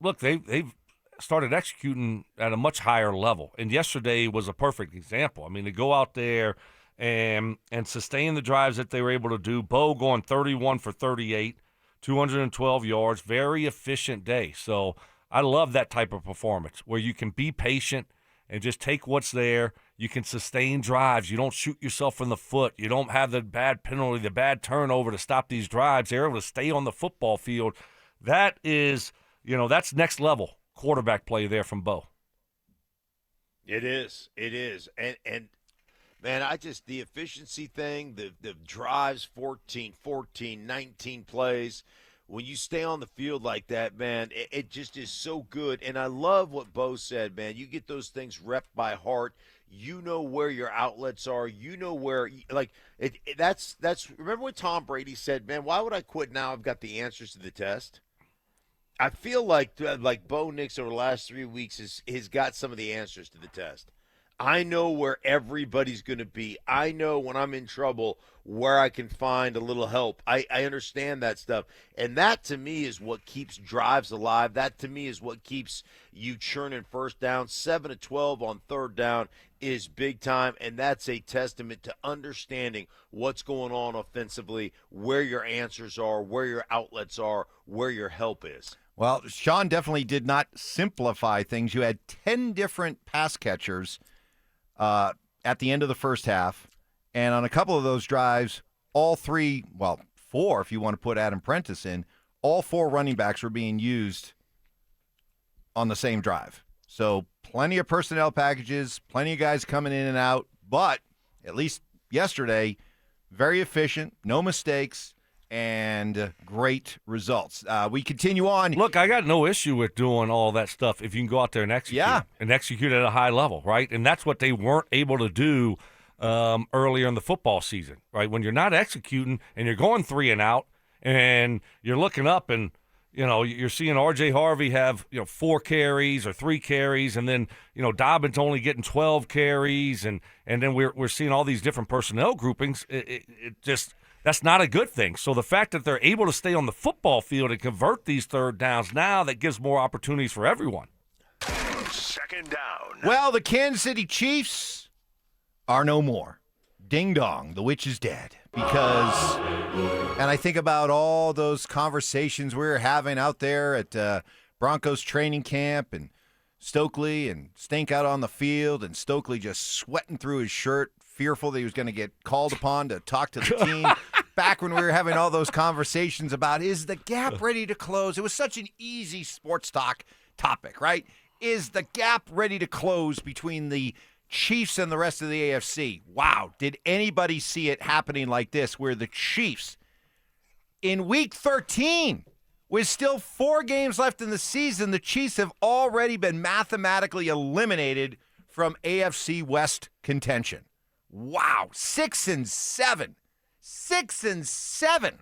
look, they've started executing at a much higher level, and yesterday was a perfect example. I mean, to go out there and sustain the drives that they were able to do. Bo going 31 for 38, 212 yards, very efficient day. So I love that type of performance where you can be patient and just take what's there. You can sustain drives. You don't shoot yourself in the foot. You don't have the bad penalty, the bad turnover to stop these drives. They're able to stay on the football field. That is, that's next level quarterback play there from Bo. It is. It is. And man, the efficiency thing, the drives, 14, 19 plays. When you stay on the field like that, man, it just is so good. And I love what Bo said, man. You get those things rep by heart. You know where your outlets are. You know where, that's. Remember what Tom Brady said, man? Why would I quit now? I've got the answers to the test. I feel like Bo Nix over the last 3 weeks has got some of the answers to the test. I know where everybody's going to be. I know when I'm in trouble where I can find a little help. I understand that stuff. And that, to me, is what keeps drives alive. That, to me, is what keeps you churning first down. 7 to 12 on third down is big time, and that's a testament to understanding what's going on offensively, where your answers are, where your outlets are, where your help is. Well, Sean definitely did not simplify things. You had 10 different pass catchers at the end of the first half. And on a couple of those drives, all three, well, four if you want to put Adam Prentice in, all four running backs were being used on the same drive. So plenty of personnel packages, plenty of guys coming in and out. But at least yesterday, very efficient, no mistakes, and great results. We continue on. Look, I got no issue with doing all that stuff if you can go out there and execute. Yeah. And execute at a high level, right? And that's what they weren't able to do earlier in the football season, right? When you're not executing and you're going 3 and out and you're looking up and, you're seeing R.J. Harvey have, 4 carries or 3 carries, and then, Dobbins only getting 12 carries, and then we're seeing all these different personnel groupings. It just – that's not a good thing. So the fact that they're able to stay on the football field and convert these third downs now, that gives more opportunities for everyone. Second down. Well, the Kansas City Chiefs are no more. Ding dong, the witch is dead. Because, and I think about all those conversations we were having out there at Broncos training camp, and Stokley and Stink out on the field, and Stokley just sweating through his shirt, fearful that he was going to get called upon to talk to the team. Back when we were having all those conversations about, is the gap ready to close? It was such an easy sports talk topic, right? Is the gap ready to close between the Chiefs and the rest of the AFC? Wow, did anybody see it happening like this, where the Chiefs, in Week 13, with still 4 games left in the season, the Chiefs have already been mathematically eliminated from AFC West contention. Wow, 6-7. 6-7.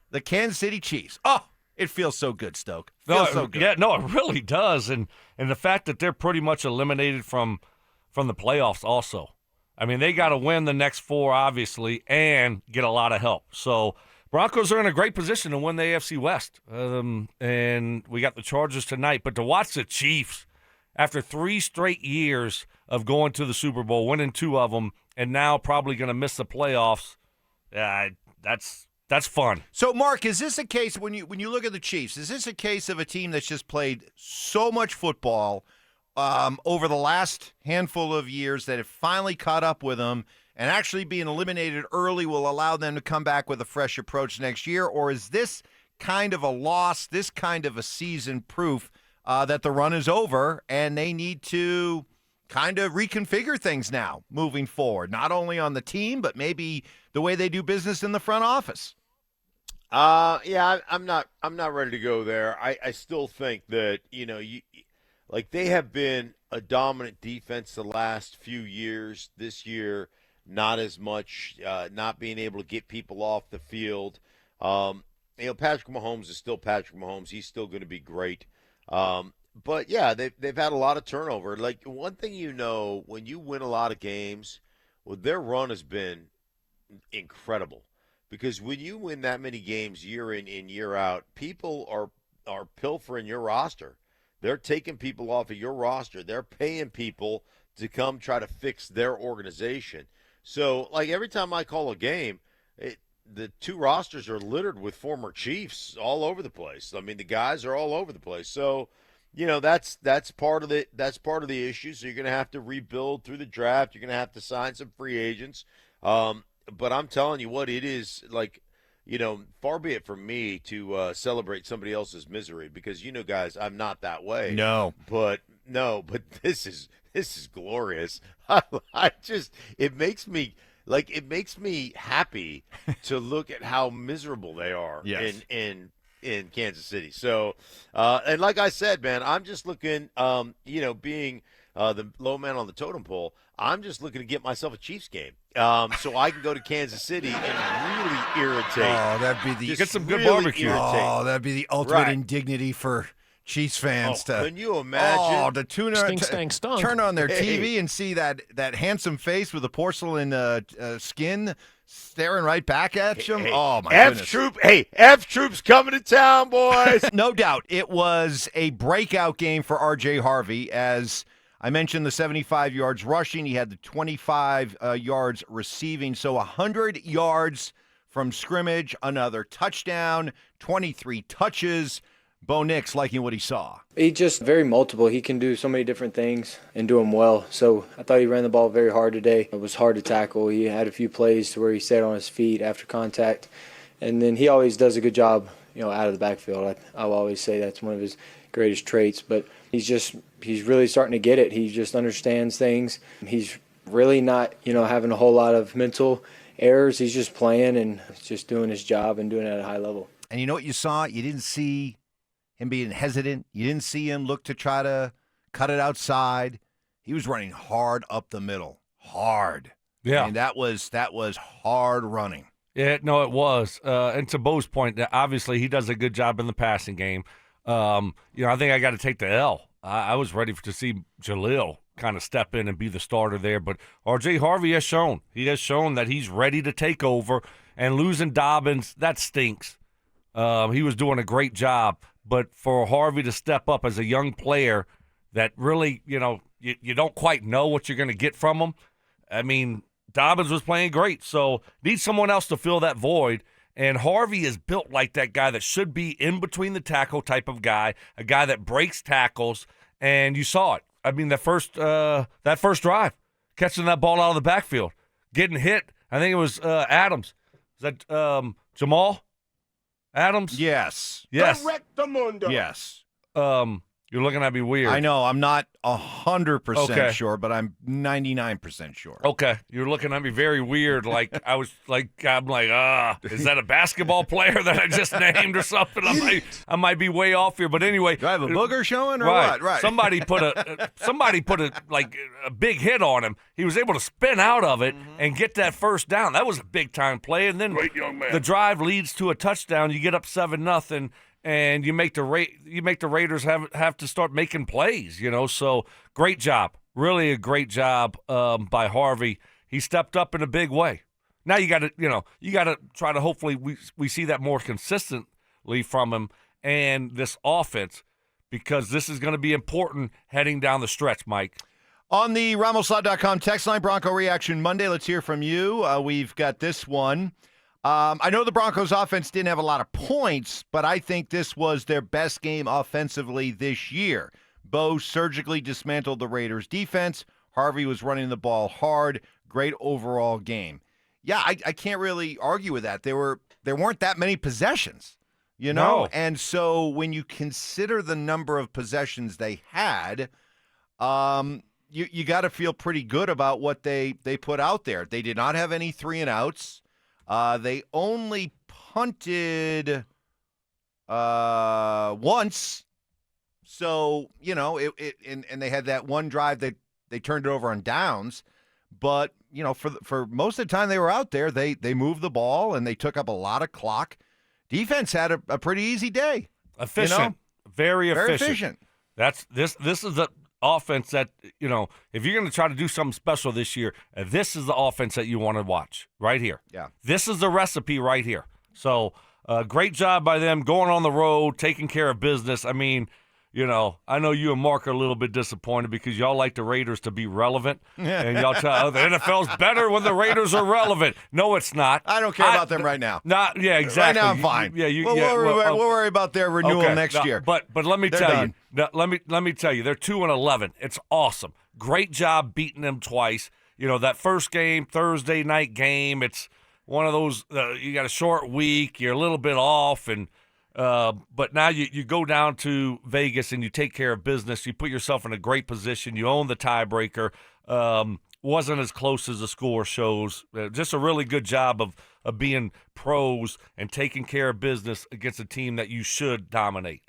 The Kansas City Chiefs. Oh, it feels so good, Stoke. Feels so good. Yeah, no, it really does. And the fact that they're pretty much eliminated from the playoffs also. I mean, they got to win the next 4, obviously, and get a lot of help. So Broncos are in a great position to win the AFC West. And we got the Chargers tonight. But to watch the Chiefs, after 3 straight years of going to the Super Bowl, winning 2 of them, and now probably going to miss the playoffs, that's fun. So, Mark, is this a case, when you look at the Chiefs, is this a case of a team that's just played so much football over the last handful of years that it finally caught up with them, and actually being eliminated early will allow them to come back with a fresh approach next year? Or is this kind of a loss, this kind of a season proof that the run is over and they need to kind of reconfigure things now moving forward, not only on the team, but maybe the way they do business in the front office? Yeah, I'm not ready to go there. I still think that, they have been a dominant defense the last few years. This year, not as much, not being able to get people off the field. Patrick Mahomes is still Patrick Mahomes. He's still going to be great. But, yeah, they've had a lot of turnover. Like, one thing when you win a lot of games, well, their run has been incredible. Because when you win that many games year in and year out, people are pilfering your roster. They're taking people off of your roster. They're paying people to come try to fix their organization. So, like, every time I call a game, the two rosters are littered with former Chiefs all over the place. I mean, the guys are all over the place. So, that's part of the issue. So you're going to have to rebuild through the draft. You're going to have to sign some free agents. But I'm telling you what, it is like, far be it from me to celebrate somebody else's misery because, guys, I'm not that way. No. But this is glorious. It makes me happy to look at how miserable they are Yes. in Kansas City. So, and like I said, man, I'm just looking, being the low man on the totem pole, I'm just looking to get myself a Chiefs game, so I can go to Kansas City and really irritate. Oh, that'd be Get some good barbecue. Oh, that'd be the ultimate Right. indignity for Chiefs fans to. Can you imagine? To tune Stunk. turn on their Hey. TV and see that handsome face with the porcelain skin staring right back at them. Hey, Oh my goodness! F Troop's coming to town, boys. No doubt, it was a breakout game for R.J. Harvey. As I mentioned, the 75 yards rushing, he had the 25 yards receiving, so 100 yards from scrimmage, another touchdown, 23 touches. Bo Nix liking what he saw. He's just very multiple. He can do so many different things and do them well. So I thought he ran the ball very hard today. It was hard to tackle. He had a few plays to where he stayed on his feet after contact. And then he always does a good job, out of the backfield. I'll always say that's one of his greatest traits. But he's really starting to get it. He just understands things. He's really not, having a whole lot of mental errors. He's just playing and just doing his job and doing it at a high level. And you know what you saw? You didn't see him being hesitant. You didn't see him look to try to cut it outside. He was running hard up the middle. Hard. Yeah. I mean, that was hard running. Yeah, no, it was. And to Bo's point, obviously he does a good job in the passing game. I think I got to take the L. I was ready to see Jalil kind of step in and be the starter there. But R.J. Harvey has shown. He has shown that he's ready to take over. And losing Dobbins, that stinks. He was doing a great job. But for Harvey to step up as a young player that really, you don't quite know what you're going to get from him. I mean, Dobbins was playing great, so need someone else to fill that void. And Harvey is built like that guy that should be in between the tackle type of guy, a guy that breaks tackles, and you saw it. I mean, that first drive, catching that ball out of the backfield, getting hit. I think it was Adams. Is that Jamal Adams? Yes. Yes. Yes. You're looking at me weird. I know. I'm not 100% Okay. sure, but I'm 99% sure. Okay, you're looking at me very weird. I'm like, is that a basketball player that I just named or something? I might be way off here, but anyway. Do I have a booger showing or Right. what? Right. Somebody put a big hit on him. He was able to spin out of it and get that first down. That was a big time play. And then Great young man. the drive leads to a touchdown. You get up 7-0. And you make the Raiders have to start making plays, So great job, really a great job by Harvey. He stepped up in a big way. Now you got to try to hopefully we see that more consistently from him and this offense because this is going to be important heading down the stretch, Mike. On the RamosLaw.com text line, Bronco Reaction Monday. Let's hear from you. We've got this one. I know the Broncos offense didn't have a lot of points, but I think this was their best game offensively this year. Bo surgically dismantled the Raiders' defense. Harvey was running the ball hard. Great overall game. Yeah, I can't really argue with that. There weren't that many possessions, No. And so when you consider the number of possessions they had, you got to feel pretty good about what they put out there. They did not have any 3-and-outs. They only punted once, so and they had that one drive that they turned it over on downs. But for most of the time they were out there, they moved the ball and they took up a lot of clock. Defense had a pretty easy day. Efficient, very efficient. Very efficient. This is the offense that, if you're going to try to do something special this year, this is the offense that you want to watch right here. Yeah. This is the recipe right here. So great job by them going on the road, taking care of business. I mean, I know you and Mark are a little bit disappointed because y'all like the Raiders to be relevant, and y'all tell the NFL's better when the Raiders are relevant. No, it's not. I don't care about them right now. Yeah, exactly. Right now, I'm fine. We'll worry about their renewal next year. But let me They're tell done. you, let me tell you, they're 2-11. It's awesome. Great job beating them twice. That first game, Thursday night game. It's one of those. You got a short week. You're a little bit off, and but now you go down to Vegas and you take care of business. You put yourself in a great position. You own the tiebreaker. Wasn't as close as the score shows. Just a really good job of being pros and taking care of business against a team that you should dominate.